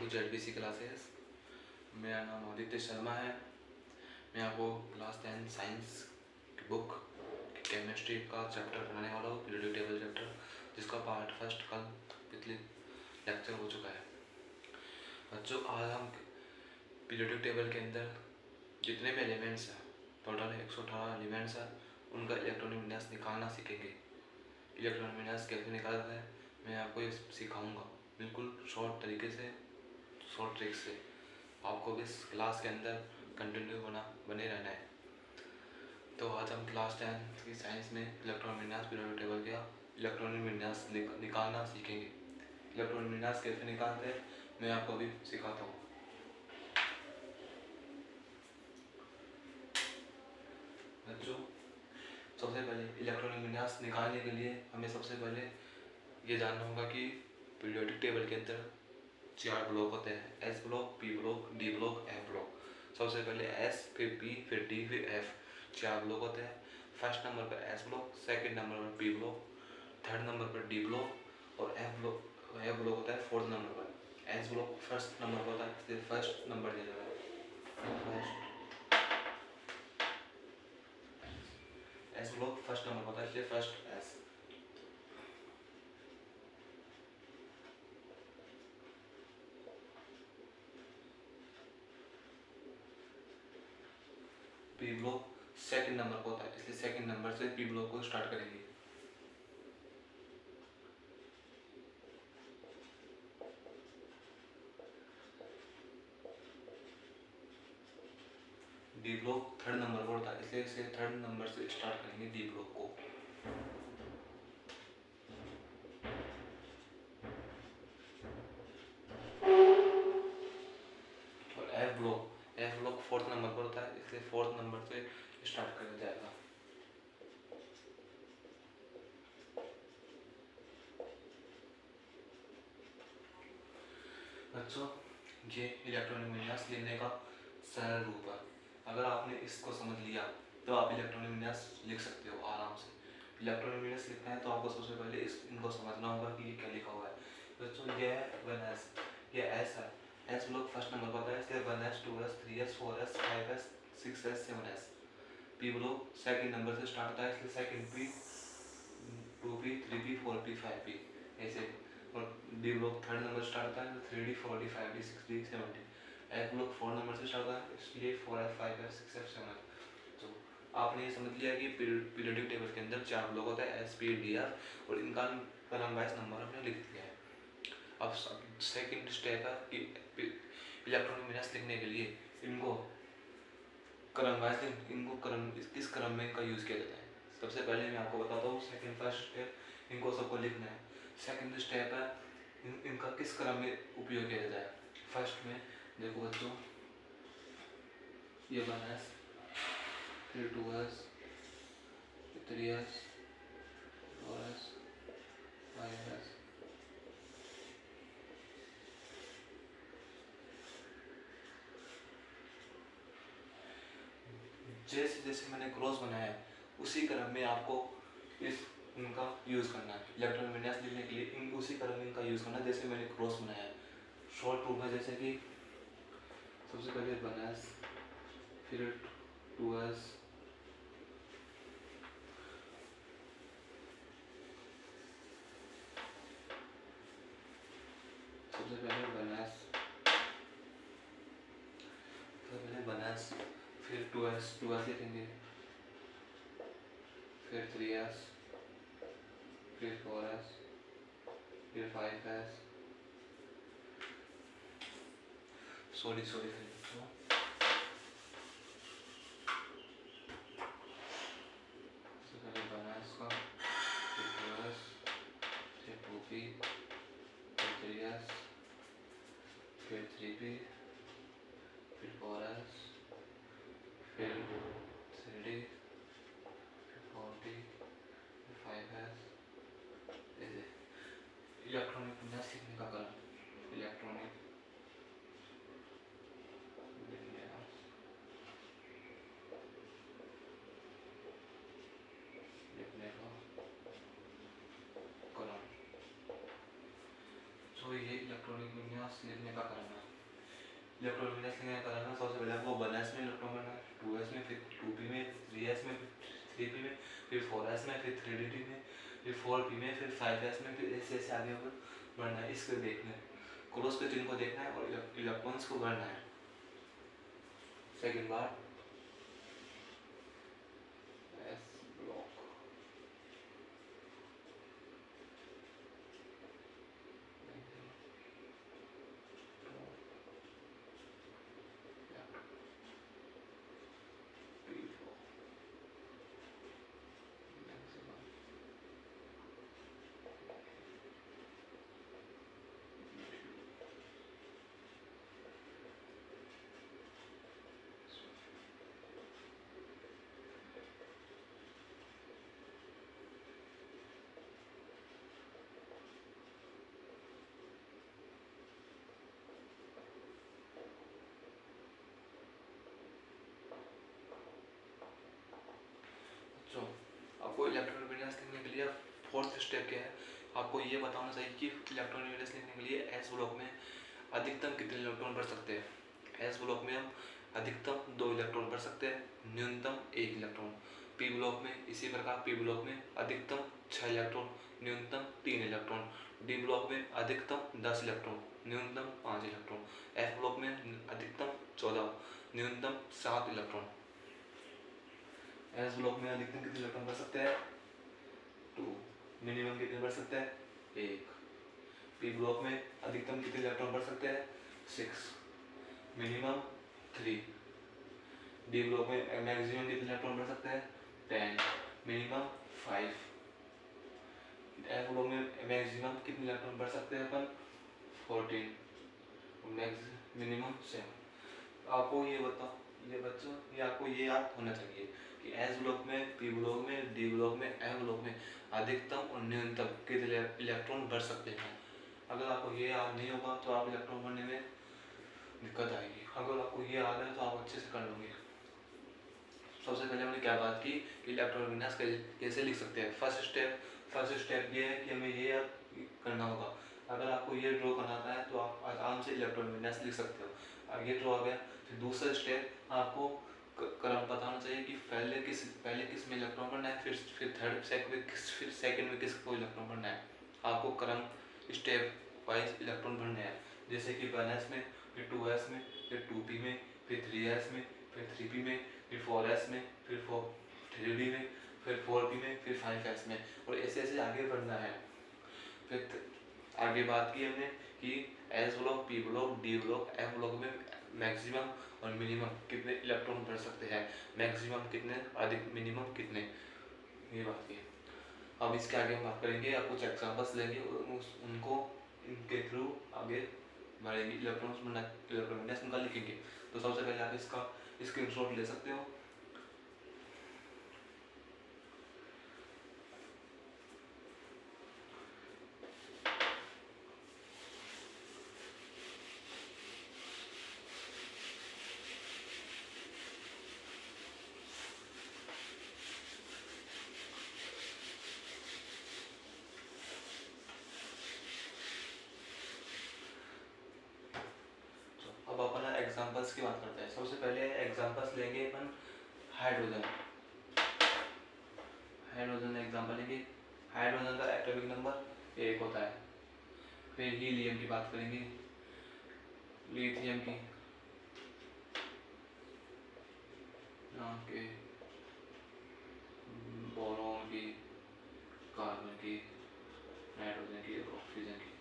To ZBC classes. मेरा नाम आदित्य शर्मा है। मैं आपको क्लास 10 साइंस की बुक केमिस्ट्री का चैप्टर पढ़ाने वाला हूँ, पीरियोडिक टेबल चैप्टर, जिसका पार्ट फर्स्ट कल पिछले लेक्चर हो चुका है। बच्चों, आज हम पीरियोडिक टेबल के अंदर जितने भी एलिमेंट्स हैं, टोटल 118 एलिमेंट्स हैं, उनका इलेक्ट्रॉनिक विन्यास निकालना सीखेंगे। इलेक्ट्रॉनिक विन्यास कैसे निकालना है मैं आपको ये सिखाऊंगा, बिल्कुल शॉर्ट तरीके से, शॉर्ट ट्रिक से। आपको भी इस क्लास के अंदर कंटिन्यू बने रहना है। तो आज हम क्लास 10 की साइंस में इलेक्ट्रॉनिक विन्यास पीरियोडिक टेबल का इलेक्ट्रॉनिक विन्यास निकालना सीखेंगे। इलेक्ट्रॉनिक विन्यास कैसे निकालते हैं मैं आपको अभी सिखाता हूँ। बच्चों, सबसे पहले इलेक्ट्रॉनिक विन्यास निकालने के लिए हमें सबसे पहले ये जानना होगा कि पीरियोडिक टेबल के अंदर 4 ब्लॉक होते हैं, S block, P block, D block, F block. सबसे पहले S, फिर P, फिर D, फिर F, 4 ब्लॉक होते हैं। फर्स्ट नंबर पर S ब्लॉक, सेकंड नंबर पर P ब्लॉक, थर्ड नंबर पर D ब्लॉक और F ब्लॉक होता है फोर्थ नंबर पर। S ब्लॉक फर्स्ट नंबर पर होता है, इसलिए फर्स्ट नंबर दिया जाता है। S ब्लॉक फर्स्ट नंबर होता है, इसलिए first S। P block second number पर होता है, इसलिए सेकंड नंबर से P ब्लॉक को स्टार्ट करेंगे। D ब्लॉक थर्ड नंबर पर होता है, इसलिए इसे थर्ड नंबर से स्टार्ट करेंगे D ब्लॉक को। और F ब्लॉक फोर्थ नंबर पर होता है, इसलिए फोर्थ नंबर से स्टार्ट किया जाएगा। बच्चों, ये इलेक्ट्रॉनिक विन्यास लिखने का सरल रूप है। अगर आपने इसको समझ लिया तो आप इलेक्ट्रॉनिक विन्यास लिख सकते हो आराम से। इलेक्ट्रॉनिक विन्यास लिखना है तो आपको सबसे पहले इनको समझना होगा कि ये क्या लिखा हुआ है। बच्चों, ये है 1S, ये S है। S ब्लॉक फर्स्ट नंबर पर है, इसलिए 1S, 2S, 3S, 4S, 5S, 6S, 7S। P block second number से स्टार्ट होता है, इसलिए second P, 2P, 3P, 4P, 5P ऐसे। और D block third number start होता है, 3D, 4D, 5D, 6D, 7D। F block fourth number से start होता है, इसलिए 4F, 5F, 6F, 7F। तो आपने ये समझ लिया कि पीरियोडिक टेबल के अंदर 4 ब्लॉक होता है, S, P, D, F, और इनका कॉलम वाइज नंबर हमने लिख दिया है। अब सेकंड स्टेप है कि इलेक्ट्रॉनिक विन्यास लिखने के लिए इनको क्रम वाइज किस क्रम में इनका यूज़ किया जाता है। सबसे पहले मैं आपको बताता हूँ सेकंड फर्स्ट स्टेप, इनको सबको लिखना है। सेकंड स्टेप है इनका किस क्रम में उपयोग किया जाता है। फर्स्ट में देखो बच्चों, ये 1S, फिर 2S, फिर 3S, 4S, 5S। जैसे जैसे मैंने क्रॉस बनाया है उसी क्रम में आपको इनका यूज़ करना है। इलेक्ट्रॉनिक विन्यास लिखने के लिए उसी क्रम में इनका यूज़ करना है जैसे मैंने क्रॉस बनाया है। शॉर्ट रूप है, जैसे कि सबसे पहले 1S, फिर 2S, सबसे पहले 1S, फिर 2S लिखेंगे, फिर 3S, फिर 4S, फिर 5S। सॉरी पहले 1S का, फिर 2S, फिर 2P, फिर 3S, फिर 3P, फिर 4S, फिर 3D, फिर 4D, फिर 5S। ऐसे इलेक्ट्रॉनिक विन्यास लिखने का क्रम, इलेक्ट्रॉनिक विन्यास लिखने का क्रम। तो ये इलेक्ट्रॉनिक विन्यास लिखने का कारण है। इलेक्ट्रॉनिक विन्यास लिखने का कारण है, सबसे पहले आपको 1s में इलेक्ट्रॉन बनना है, 2s में, फिर 2p में, 3s में, फिर 3p में, फिर 4s में, फिर 3d में, फिर 4p में, फिर 5s में, फिर ऐसे ऐसे आगे बढ़ना है। इसको देखना है, क्रॉस के चिन्ह को देखना है और इलेक्ट्रॉन्स को भरना है। सेकेंड बार एस ब्लॉक, आपको इलेक्ट्रॉनिक विन्यास लिखने के लिए फोर्थ स्टेप क्या है, आपको ये बताना चाहिए कि इलेक्ट्रॉनिक विन्यास लिखने के लिए एस ब्लॉक में अधिकतम कितने इलेक्ट्रॉन भर सकते हैं। एस ब्लॉक में हम अधिकतम 2 इलेक्ट्रॉन भर सकते हैं, न्यूनतम 1 इलेक्ट्रॉन। पी ब्लॉक में इसी प्रकार पी ब्लॉक में अधिकतम 6 इलेक्ट्रॉन, न्यूनतम 3 इलेक्ट्रॉन। डी ब्लॉक में अधिकतम 10 इलेक्ट्रॉन, न्यूनतम 5 इलेक्ट्रॉन। एफ ब्लॉक में अधिकतम 14, न्यूनतम 7 इलेक्ट्रॉन। एस ब्लॉक में अधिकतम कितने इलेक्ट्रॉन भर सकते हैं 2, मिनिमम कितने भर सकते हैं 1। पी ब्लॉक में अधिकतम कितने इलेक्ट्रॉन भर सकते हैं 6, मिनिमम 3। डी ब्लॉक में मैक्सिमम कितने इलेक्ट्रॉन भर सकते हैं 10, मिनिमम 5। एफ ब्लॉक में मैक्सिमम कितने इलेक्ट्रॉन भर सकते हैं अपन 14, मिनिमम 7। आपको ये बताओ, ये बच्चों ये आपको ये याद होना चाहिए कि एस ब्लॉक में, पी ब्लॉक में, डी ब्लॉक में, एफ ब्लॉक में अधिकतम और न्यूनतम कितने इलेक्ट्रॉन भर सकते हैं। अगर आपको ये याद नहीं होगा तो आप इलेक्ट्रॉन भरने में दिक्कत आएगी। अगर आपको ये याद है तो आप अच्छे से कर लोगे। सबसे पहले हमने क्या बात की कि इलेक्ट्रॉन विन्यास कैसे लिख सकते हैं। फर्स्ट स्टेप ये है कि हमें ये याद करना होगा। अगर आपको ये ड्रॉ करना आता है तो आप आराम से इलेक्ट्रॉन विन्यास लिख सकते हो। अब ये ड्रॉ आ गया, फिर दूसरा स्टेप आपको क्रम पता होना चाहिए कि पहले किस में इलेक्ट्रॉन भरना है, फिर थर्ड सेकंड में किसको इलेक्ट्रॉन भरना है। आपको क्रम स्टेप वाइज इलेक्ट्रॉन भरने हैं, जैसे कि 1s में, फिर 2s में, फिर 2p में, फिर 3s में, फिर 3p में, फिर 4s में, फिर 3d में, फिर 4p में, फिर 5s में, और ऐसे ऐसे आगे बढ़ना है। फिर आगे बात की हमने कि S block, P block, D block, F block में मैक्सिमम और मिनिमम कितने इलेक्ट्रॉन भर सकते हैं, मैक्सिमम कितने, अधिक मिनिमम कितने, ये बात की। अब इसके आगे हम बात करेंगे, आप कुछ एग्जांपल्स लेंगे और उनको इनके थ्रू आगे बढ़ेंगे, इलेक्ट्रॉन विन्यास उनका लिखेंगे। तो सबसे पहले आप इसका स्क्रीनशॉट ले सकते हो। अब अपन एग्जांपल्स की बात करते हैं। सबसे पहले एग्जांपल्स लेंगे अपन हाइड्रोजन एग्जांपल लेंगे। हाइड्रोजन का एटॉमिक नंबर 1 होता है। फिर हीलियम की बात करेंगे, लिथियम की, बोरॉन की, कार्बन की, नाइट्रोजन की, ऑक्सीजन की।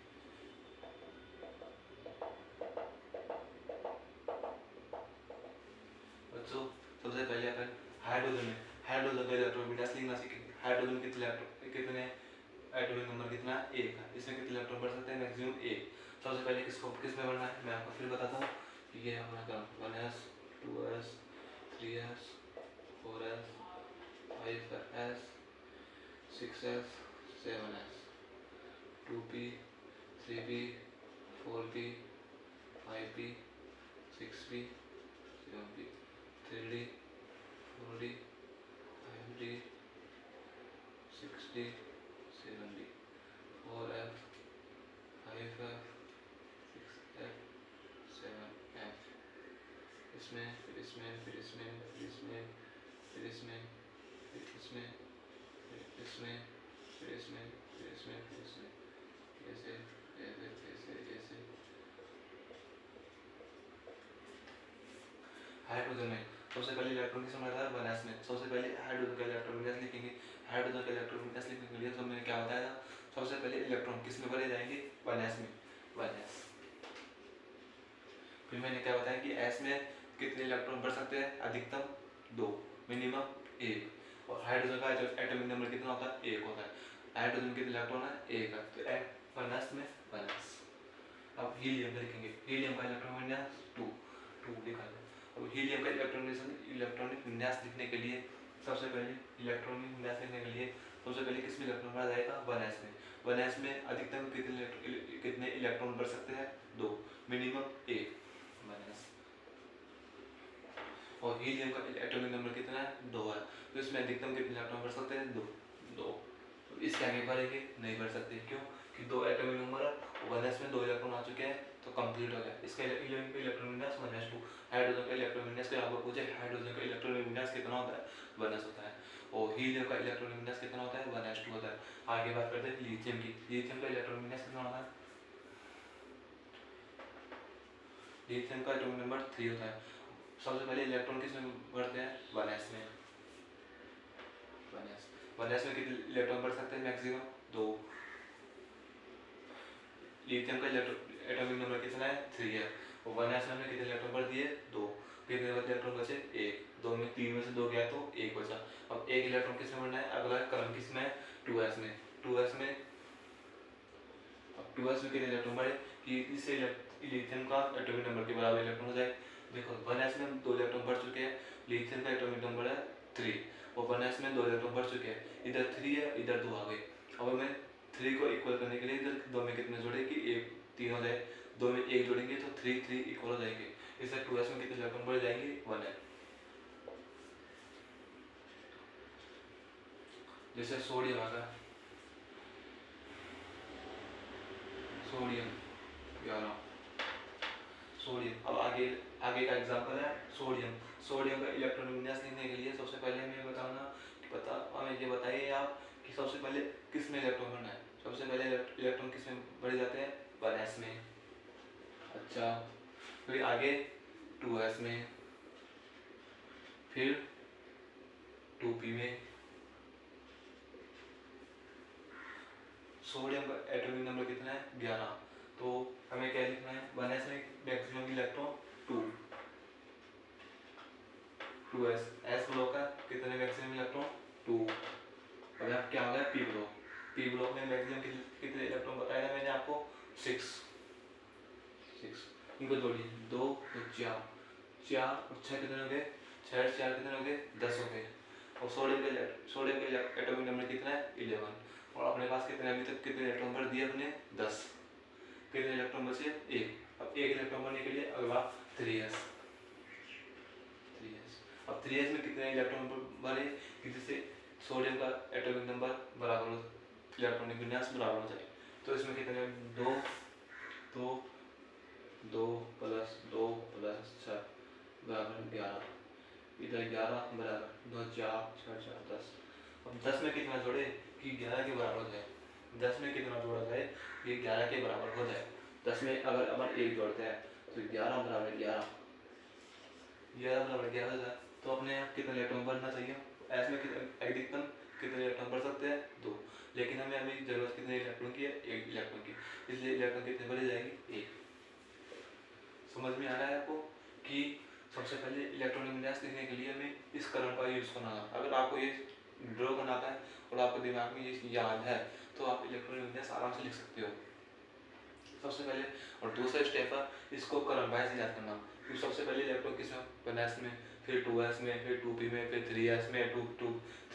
बच्चों सबसे पहले अपन हाइड्रोजन का इलेक्ट्रॉन विन्यास लिखना सीखेंगे। हाइड्रोजन कितने एटॉमिक नंबर कितना 1 है। इसमें कितने इलेक्ट्रॉन भर सकते हैं मैक्सिमम 1। सबसे पहले किस में भरना है मैं आपको फिर बताता हूँ। ये हमारा 1s, 2s, 3s, 4s, 5s, 6s, 7s, 2p, 3p, 4p, 5p, 6p, 7p, 3d, 4d, 5d, 6d, 7d, 4f, 5f, इसमें, फिर इसमें, फिर इसमें, फिर इसमें, फिर इसमें, फिर इसमें, फिर इसमें, फिर इसमें, फिर इसमें, फिर इसमें, ऐसे ऐसे ऐसे ऐसे। हाइड्रोजन में सबसे पहले इलेक्ट्रॉन किसमें रहता है? वनस में। सबसे पहले हाइड्रोजन का इलेक्ट्रॉन विन्यास लिखेंगे। हाइड्रोजन का इलेक्ट्रॉन विन्यास लिखने के लिए तो मैंने क्या बताया था? सबसे पहले इलेक्ट्रॉन किसमें भरे जाएंगे? वनस में, वनस। फिर मैंने क्या बताया कि एस में कितने इलेक्ट्रॉन भर सकते हैं? अधिकतम 2, मिनिमम 1। और हाइड्रोजन का एटॉमिक नंबर कितना होता है? 1 होता है। हाइड्रोजन कितने इलेक्ट्रॉन है? 1 है। तो वनस में वनस। अब हीलियम लिखेंगे। हीलियम का इलेक्ट्रॉन विन्यास 2 लिखा है। अब हीलियम का इलेक्ट्रॉनिक विन्यास लिखने के लिए सबसे पहले इलेक्ट्रॉनिक विन्यास लिखने के लिए सबसे पहले किसमें इलेक्ट्रॉन भरा जाएगा? वनस में। वनस में अधिकतम कितने इलेक्ट्रॉन भर सकते हैं? 2, मिनिमम 1, वनस। और हीलियम का एटॉमिक नंबर कितना है? 2 है। तो इसमें अधिकतम कितने इलेक्ट्रॉन भर सकते हैं? 2। तो इसके आगे भरेंगे? नहीं भर सकते। क्यों? कि 2 एटॉमिक नंबर है, वनस में 2 इलेक्ट्रॉन आ चुके हैं तो कंप्लीट हो गया। इसका इलेक्ट्रॉन विन्यास -2। हाइड्रोजन का इलेक्ट्रॉन विन्यास का आपको पूछे हाइड्रोजन का इलेक्ट्रॉन विन्यास कितना होता है? वनस होता है। और हीलियम का इलेक्ट्रॉन विन्यास कितना होता है? -2 होता है। आगे बात करते हैं लिथियम की। लिथियम का इलेक्ट्रॉन विन्यास कितना होता है? लिथियम का एटॉमिक नंबर 3 होता है। सबसे पहले इलेक्ट्रॉन किसमें भरते हैं? वनस में, वनस। वनस में कितने इलेक्ट्रॉन भर सकते हैं? मैक्सिमम 2। लिथियम का एटॉमिक नंबर कितना है? 3 है। और वनस में हमने कितने इलेक्ट्रॉन भर दिए? 2। कितने इलेक्ट्रॉन बचे? 1। 2 में 3 में से 2 गया तो 1 बचा। अब 1 इलेक्ट्रॉन किसमें भरना है? अगला कलम किसमें है? 2s में। 2s में अब 2s में कितने इलेक्ट्रॉन भरे कि इससे लिथियम का एटॉमिक नंबर के बराबर इलेक्ट्रॉन हो जाए? देखो 1s में 2 इलेक्ट्रॉन भर चुके हैं। लिथियम का एटॉमिक नंबर है 3 और 1s में 2 इलेक्ट्रॉन भर चुके हैं। इधर 3 है, इधर 2 आ गए। अब मैं 3 को इक्वल करने के लिए इधर 2 में कितने जोड़े कि 1 3 हो जाए। 2 में 1 जोड़ेंगे तो 3 3 इक्वल हो जाएंगे। इससे 2s में कितने इलेक्ट्रॉन बढ़ जाएंगे? 1 है। जैसे सोडियम आ गया, सोडियम 11। सोडियम। अब आगे आगे का एग्जांपल है सोडियम। सोडियम का इलेक्ट्रॉन विन्यास लिखने के लिए सबसे पहले हमें हमें ये बताइए आप कि सबसे पहले किस में इलेक्ट्रॉन भरना है? सबसे पहले इलेक्ट्रॉन किस में भरे जाते हैं? 1s में। अच्छा, फिर आगे 2s में, फिर 2p में। सोडियम का एटॉमिक नंबर कितना है? 11। तो हमें क्या लिखना है? 1s में maximum electron 2, 2s। s block का कितने मैक्सिमम इलेक्ट्रॉन? 2। अब यहाँ क्या हो गया? p block. p ब्लॉक में मैक्सिमम कितने इलेक्ट्रॉन बताया था मैंने आपको? 6। इनको जोड़िए 2 और 4, 4 और 6 कितने हो गए? 6 और 4 कितने हो गए? 10 हो गए। और सोडियम का एटॉमिक नंबर कितना है? 11। और अपने पास कितने अभी तक कितने इलेक्ट्रॉन भर दिए अपने? 10। कितने इलेक्ट्रॉन बचे? 1। अब 1 इलेक्ट्रॉन भरने के लिए अगला 3s। अब 3s में कितने इलेक्ट्रॉन भरे कि जिससे सोडियम का एटॉमिक नंबर बराबर हो, इलेक्ट्रॉनिक विन्यास बराबर हो जाए? तो इसमें कितने? 2 2 2 प्लस 2 प्लस 6 बराबर 11। इधर 11 बराबर 2 4 6 4 10। अब 10 में कितना जोड़े कि 11 के बराबर हो जाए? 10 में कितना जोड़ा जाए कि 11 के बराबर हो जाए? 10 में अगर अपन 1 जोड़ते हैं तो 11 बराबर 11, 11 बराबर 11 हो जाए। तो अपने यहाँ कितने इलेक्ट्रॉन भरना चाहिए? एस में अधिकतम कितने इलेक्ट्रॉन भर सकते हैं? 2। लेकिन हमें अभी जरूरत कितने इलेक्ट्रॉन की है? 1 इलेक्ट्रॉन की। इसलिए इलेक्ट्रॉन कितने भरे जाएंगे? 1। समझ में आ रहा है आपको कि सबसे पहले इलेक्ट्रॉनिक विन्यास लिखने के लिए हमें इस कलम का यूज करना है। अगर आपको ये ड्रॉ करना आता है और आपके दिमाग में ये याद है तो आप इलेक्ट्रॉनिक विन्यास आराम से लिख सकते हो सबसे पहले। और दूसरा स्टेप है इसको कलम वाइज याद करना। फिर सबसे पहले इलेक्ट्रॉन किस में? 1s में, फिर 2s में, फिर 2p में, फिर 3s में,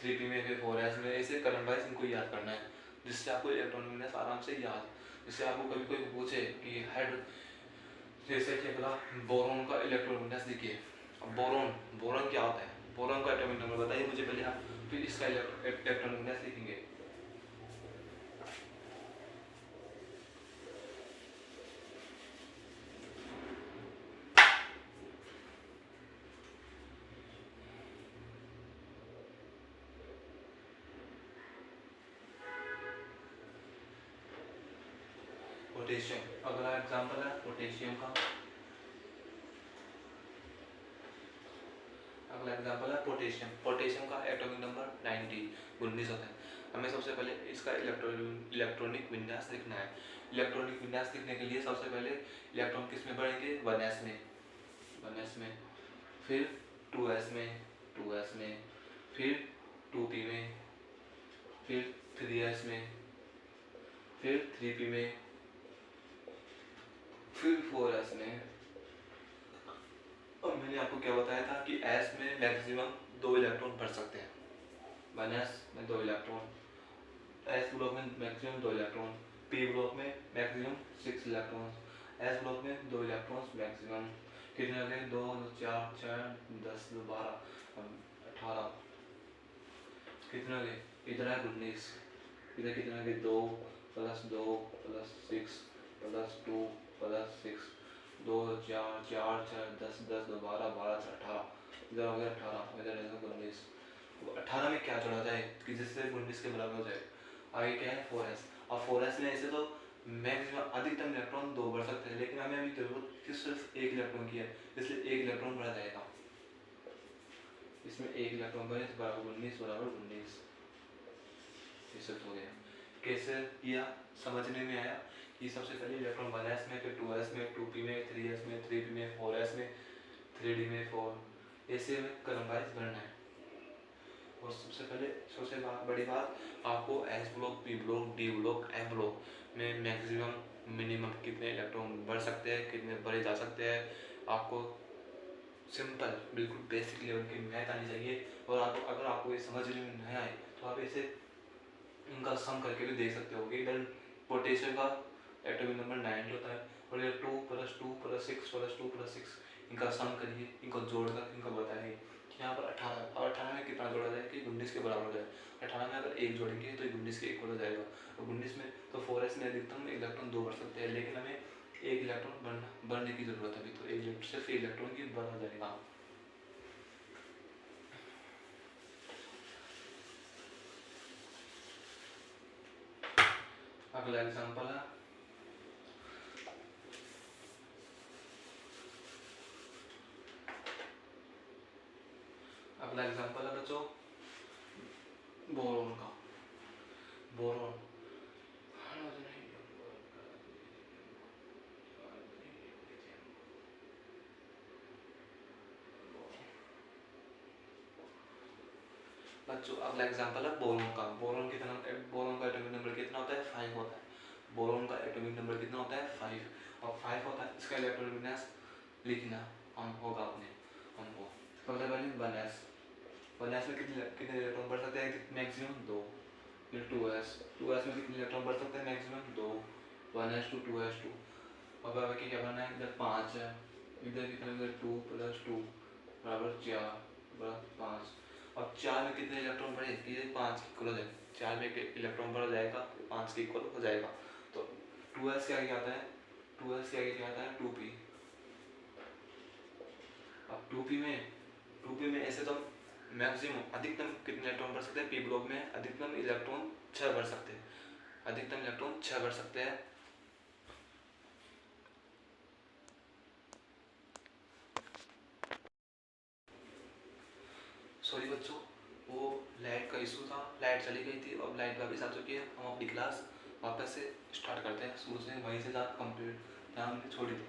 3p में, फिर 4s में। ऐसे कलम वाइज इनको याद करना है जिससे आपको इलेक्ट्रॉनिक विन्यास आराम से याद। जिससे आपको कभी कोई पूछे कि जैसे कि अगला बोरॉन का इलेक्ट्रॉन विन्यास लिखिए। अब बोरॉन क्या होता है? बोरॉन का एटॉमिक नंबर बताइए मुझे पहले आप, फिर इसका इलेक्ट्रॉन विन्यास लिखेंगे। पोटेशियम, अगला एग्जांपल है पोटेशियम का। अगला एग्जांपल है पोटेशियम। पोटेशियम का एटॉमिक नंबर 19 होता है। हमें सबसे पहले इसका इलेक्ट्रॉनिक विन्यास लिखना है। इलेक्ट्रॉनिक विन्यास लिखने के लिए सबसे पहले इलेक्ट्रॉन किस में बढ़ेंगे, 1s में, फिर 2s में, फिर 2p में, फिर 3s में, फिर 3p में, फिर 4s में। और मैंने आपको क्या बताया था कि s में मैक्सिमम 2 इलेक्ट्रॉन भर सकते हैं। 1s में 2 इलेक्ट्रॉन, s ब्लॉक में मैक्सिमम 2 इलेक्ट्रॉन, p ब्लॉक में मैक्सिमम 6 इलेक्ट्रॉन, s ब्लॉक में 2 इलेक्ट्रॉन्स मैक्सिमम। कितने हो गए, 2 4 6 10 12 18। कितने हो गए, इधर है 19, इधर कितना है 2 + 2 + 6 + 2 + 6, 2 4 4 6 10 10 12 12 से 18, इधर हो गया 18, इधर है 19। 18 में क्या जोड़ा जाए कि जिससे 19 के बराबर हो जाए, आगे क्या है 4s। और 4s में ऐसे तो मैक्सिमम अधिकतम इलेक्ट्रॉन 2 बढ़ सकते हैं, लेकिन हमें अभी जरूरत सिर्फ 1 इलेक्ट्रॉन की है, इसलिए 1 इलेक्ट्रॉन बढ़ा जाएगा। इसमें 1 इलेक्ट्रॉन बढ़े तो बराबर 19 बराबर 19। ये सब हो गया। कैसे किया समझने में आया कि सबसे पहले इलेक्ट्रॉन 1s में, फिर 2s में, 2p में, 3s में, 3p में, 4s में, 3d में 4, ऐसे में क्रम वाइज बढ़ना है। और सबसे पहले सबसे बड़ी बात, आपको s block, p block, d block, f block में मैक्सिमम मिनिमम कितने इलेक्ट्रॉन बढ़ सकते हैं, कितने बढ़े जा सकते हैं, आपको सिंपल बिल्कुल बेसिक लेवल की मैथ आनी चाहिए। और अगर आपको ये समझने में नहीं आए तो आप इसे इनका सम करके भी देख सकते हो कि इधर पोटेशियम का एटॉमिक नंबर 9 होता है, और ये 2 + 2 + 6 + 2 + 6, इनका सम करिए, इनको जोड़कर इनको बताइए कि यहाँ पर 18, और 18 में कितना जोड़ा जाए कि 19 के बराबर हो जाए। 18 में अगर 1 जोड़ेंगे तो 19 के इक्वल हो जाएगा, और 19 में तो 4s में अधिकतम इलेक्ट्रॉन 2 बढ़ सकते हैं, लेकिन हमें 1 इलेक्ट्रॉन बढ़ने की जरूरत है अभी, तो सिर्फ इलेक्ट्रॉन की बढ़ जाएगा। अगला एग्जांपल है बच्चों बोरॉन का। बोरॉन बच्चों अगला एग्जांपल है बोरॉन का। बोरॉन का एटॉमिक नंबर कितना होता है, 5 होता है। बोरॉन का एटॉमिक नंबर कितना होता है, 5, और 5 होता है। इसका इलेक्ट्रॉनिक विन्यास लिखना हम होगा हमको सबसे पहले 1s में कितने इलेक्ट्रॉन बढ़ सकते हैं, मैक्सिमम 2। फिर 2s में कितने इलेक्ट्रॉन बढ़ सकते हैं, मैक्सिमम 2, 1s2 2s2। अब आगे क्या करना है, इधर 5 है, इधर कितना, इधर 2 + 2 बराबर 4 बराबर 5। अब 4 में कितने इलेक्ट्रॉन बढ़े, ये 5 के इक्वल हो जाएगा। 4 में इलेक्ट्रॉन बढ़ जाएगा, 5 के इक्वल हो जाएगा। तो 2s के आगे आता है, 2s के आगे क्या आता है, 2p। अब 2p में ऐसे तो मैक्सिमम अधिकतम कितने इलेक्ट्रॉन बढ़ सकते हैं, p ब्लॉक में अधिकतम इलेक्ट्रॉन 6 बढ़ सकते हैं, अधिकतम इलेक्ट्रॉन 6 बढ़ सकते हैं। सॉरी बच्चों, वो लाइट का इशू था, लाइट चली गई थी, अब लाइट वापस आ चुकी है। हम अपनी क्लास वापस से स्टार्ट करते हैं, शुरू से वहीं से बात कंप्लीट जहाँ हमने छोड़ी थी।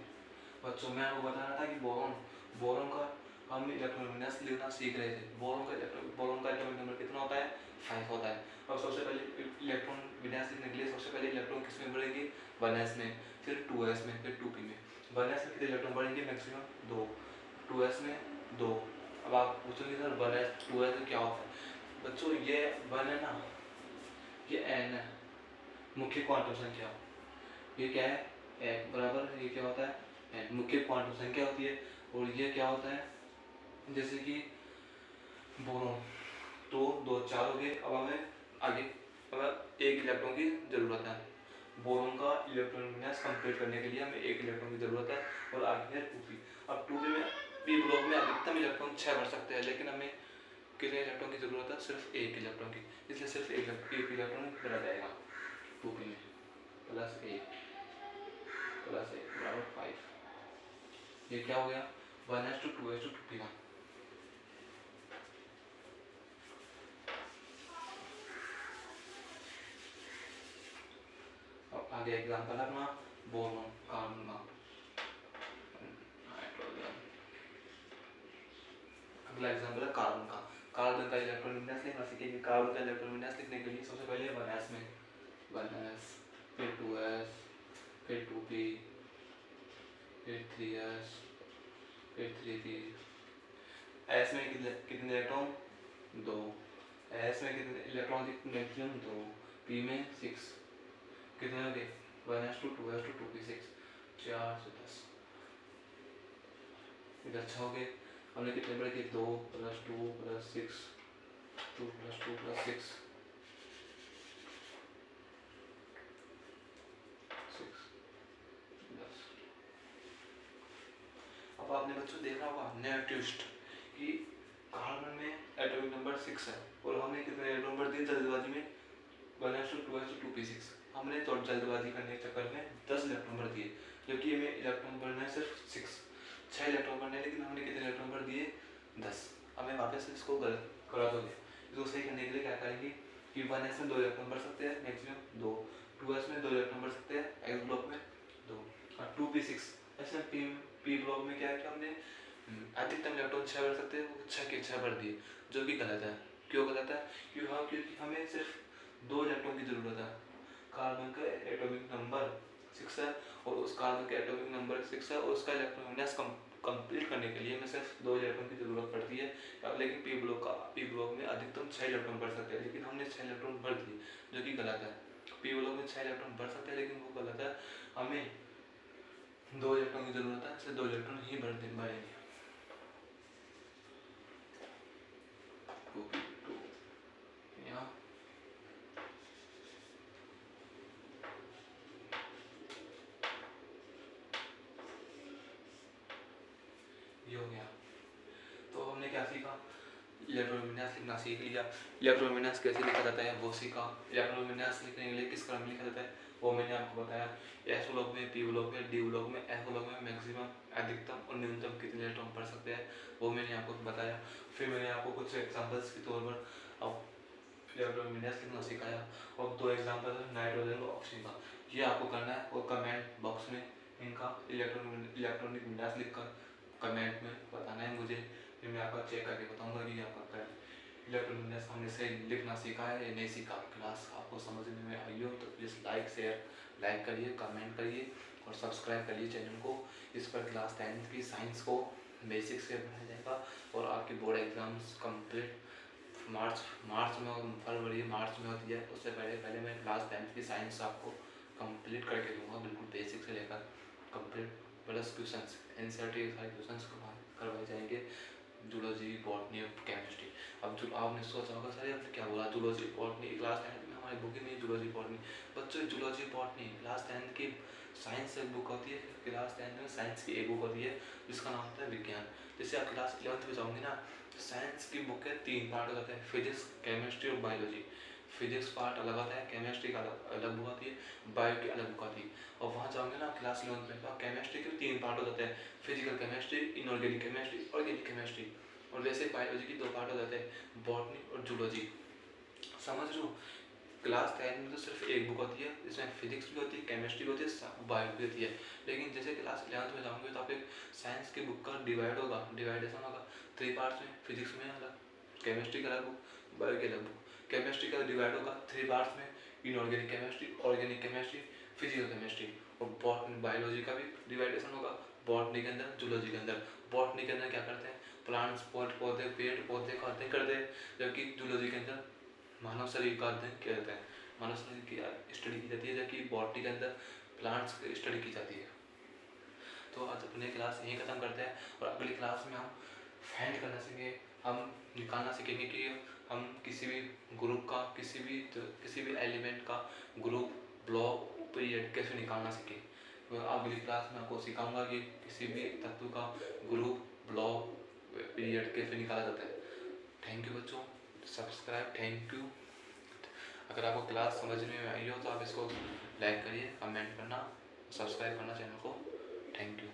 बच्चों मैं आपको बता रहा था कि बोरॉन का हम इलेक्ट्रॉन विन्यास लिखना सीख रहे थे। बोरॉन का एटॉमिक नंबर कितना होता है, 5 होता है। अब सबसे पहले इलेक्ट्रॉन विन्यास लिखने के लिए सबसे पहले इलेक्ट्रॉन किस में बढ़ेंगे, 1s में, फिर 2s में, फिर 2p में। 1s में कितने इलेक्ट्रॉन बढ़ेंगे, मैक्सिमम 2, 2s में 2। अब आप पूछोगे सर 1s 2s में क्या होता है, बच्चों ये 1 है ना, ये n है, मुख्य क्वांटम संख्या। ये क्या है, n बराबर, ये क्या होता है, n मुख्य क्वांटम संख्या होती है। और ये क्या होता है, जैसे कि बोरॉन, तो 2 4 हो गए। अब हमें आगे अब 1 इलेक्ट्रॉन की जरूरत है। बोरॉन का इलेक्ट्रॉन विन्यास कंप्लीट करने के लिए हमें 1 इलेक्ट्रॉन की जरूरत है। और आगे है 2p। अब 2p में p ब्लॉक में अधिकतम इलेक्ट्रॉन 6 बढ़ सकते हैं, लेकिन हमें कितने इलेक्ट्रॉन की जरूरत है, सिर्फ 1 इलेक्ट्रॉन की, इसलिए सिर्फ एक इलेक्ट्रॉन बढ़ा जाएगा 2p में +1। ये क्या हो गया 1:2:2 पी का। अब आगे एग्जाम्पल अपना बोरोन कार्बन का। अगला एग्जाम्पल है कार्बन का। कार्बन का इलेक्ट्रॉन विन्यास लिखना सीखेंगे। कार्बन का इलेक्ट्रॉन विन्यास लिखने के लिए सबसे पहले 1s में 1s, फिर 2s, फिर 2p, फिर 3s, फिर 3p। s में कितने इलेक्ट्रॉन 2, s में कितने इलेक्ट्रॉन मैक्सिमम 2, p में 6, कितने हो गए 1s2 2s2 2p6, 4 से 10। इधर अच्छा हो गए। हमने कितने बड़े किए 2 + 2 + 6, 2 + 2 + 6, 6 10। अब आपने बच्चों देखा होगा नया ट्विस्ट कि कार्बन में एटॉमिक नंबर 6 है और हमने कितने एटॉमिक नंबर दिए जल्दबाजी में 1s2 2s2 2p6। हमने तो जल्दबाजी करने के चक्कर में 10 इलेक्ट्रॉन नंबर दिए, जबकि हमें इलेक्ट्रॉन नंबर है सिर्फ 6 इलेक्ट्रॉन नंबर है, लेकिन हमने कितने इलेक्ट्रॉन नंबर दिए 10। हमें वापस इसको गलत करा दोगे। इसको सही करने के लिए क्या करेंगे कि 1s में 2 इलेक्ट्रॉन बढ़ सकते हैं मैक्सिमम 2, 2s में 2 इलेक्ट्रॉन बढ़ सकते हैं x ब्लॉक में 2, और 2p6 ऐसे p ब्लॉक में क्या है कि हमने अधिकतम इलेक्ट्रॉन 6 बढ़ सकते हैं, वो 6 के 6 बढ़ दिए, जो कि गलत है। क्यों गलत है? क्योंकि हमें सिर्फ 2 इलेक्ट्रॉन की जरूरत है। कार्बन का एटॉमिक नंबर 6 है और उस कार्बन के एटॉमिक नंबर 6 है और उसका इलेक्ट्रॉन विन्यास कंप्लीट करने के लिए हमें सिर्फ 2 इलेक्ट्रॉन की जरूरत पड़ती है। लेकिन पी ब्लॉक में अधिकतम 6 इलेक्ट्रॉन बढ़ सकते हैं, लेकिन हमने 6 इलेक्ट्रॉन भर दिए, जो कि गलत है। पी ब्लॉक में 6 इलेक्ट्रॉन बढ़ सकते हैं, लेकिन वो गलत है। हमें 2 इलेक्ट्रॉन की जरूरत है, इसलिए 2 इलेक्ट्रॉन ही भरेंगे। यहाँ ये हो गया। तो हमने क्या सीखा? इलेक्ट्रॉन विन्यास लिखना सीख लिया। इलेक्ट्रॉन विन्यास कैसे लिखा जाता है वो सीखा। इलेक्ट्रॉन विन्यास लिखने के लिए किस क्रम में लिखा जाता है वो मैंने आपको बताया। एस ब्लॉक में, पी ब्लॉक में, डी ब्लॉक में, एफ ब्लॉक में मैक्सिमम, अधिकतम और न्यूनतम कितने इलेक्ट्रॉन पढ़ सकते हैं वो मैंने आपको बताया। फिर मैंने आपको कुछ एग्जाम्पल्स के तौर पर अब इलेक्ट्रॉन विन्यास लिखना सिखाया और 2 एग्जाम्पल है नाइट्रोजन और ऑक्सीजन का। ये आपको करना है और कमेंट बॉक्स में इनका इलेक्ट्रॉनिक विन्यास लिखकर कमेंट में बताना है मुझे। फिर मैं आपका चेक करके बताऊंगा कि आपका इलेक्ट्रॉनिक विन्यास हमने सही लिखना सीखा है या नहीं सीखा। क्लास आपको समझने में आई हो तो प्लीज़ लाइक करिए, कमेंट करिए और सब्सक्राइब करिए चैनल को। इस पर क्लास 10th की साइंस को बेसिक से पढ़ाया जाएगा और आपकी बोर्ड एग्जाम्स कंप्लीट मार्च में और फरवरी मार्च में होती है। उससे पहले मैं क्लास 10th की साइंस आपको कंप्लीट करके दूंगा, बिल्कुल बेसिक से लेकर कंप्लीट प्लस क्वेश्चंस एनसीईआरटी के सारे क्वेश्चंस करवाए जाएंगे। जूलॉजी, बॉटनी और केमिस्ट्री। अब जो आपने सोचा होगा सर आपने क्या बोला जूलॉजी बॉटनी क्लास 10th में हमारी बुक ही नहीं जूलॉजी बॉटनी। बच्चों जूलॉजी बॉटनी क्लास 10th की साइंस एक बुक होती है, क्लास 10th में साइंस की एक बुक होती है जिसका नाम होता है विज्ञान। जैसे आप क्लास 11th में जाओगे ना, साइंस की बुक के 3 पार्ट हो जाते हैं, फिजिक्स, केमिस्ट्री और बायोलॉजी। फिजिक्स पार्ट अलग आता है, केमिस्ट्री का अलग बुक आती है, बायो की अलग बुक आती है। और वहाँ जाओगे ना क्लास 11th में, वहाँ केमिस्ट्री के 3 पार्ट हो जाते हैं, physical chemistry, inorganic chemistry, organic chemistry. और वैसे बायोलॉजी की 2 पार्ट हो जाते हैं, बॉटनी और जूलॉजी। समझ रहे हो? क्लास 10 में तो सिर्फ एक बुक होती है जिसमें फिजिक्स भी होती है, केमिस्ट्री भी होती है, बायो भी होती है। लेकिन जैसे क्लास 11th में जाओगे तो आप एक साइंस की बुक का डिवाइडेशन होगा 3 पार्ट्स में, फिजिक्स में अलग, केमिस्ट्री का अलग बुक, बायो की अलग बुक। केमिस्ट्री का डिवाइड होगा 3 पार्ट्स में, inorganic chemistry, organic chemistry, physical chemistry. और बायोलॉजी का भी डिवाइडेशन होगा, बॉटनी के अंदर, जूलॉजी के अंदर। बॉटनी के अंदर क्या करते हैं, प्लांट्स, पौधे, पेड़ पौधे का अध्ययन करते हैं, जबकि जूलॉजी के अंदर मानव शरीर का अध्ययन किया जाता है, मानव शरीर की स्टडी की जाती है, जबकि बॉटनी के अंदर प्लांट्स की स्टडी की जाती है। तो आज अपने क्लास यहीं ख़त्म करते हैं और अगली क्लास में हम फाइंड करना सीखेंगे, हम निकालना सीखेंगे कि हम किसी भी ग्रुप का, किसी भी एलिमेंट का ग्रुप, ब्लॉक, पीरियड कैसे निकालना सीखें। तो अगली क्लास में आपको सिखाऊंगा कि किसी भी तत्व का ग्रुप, ब्लॉक, पीरियड कैसे निकाला जाता है। थैंक यू बच्चों, सब्सक्राइब, थैंक यू। अगर आपको क्लास समझ में आई हो तो आप इसको लाइक करिए, कमेंट करना, सब्सक्राइब करना चैनल को। Thank you.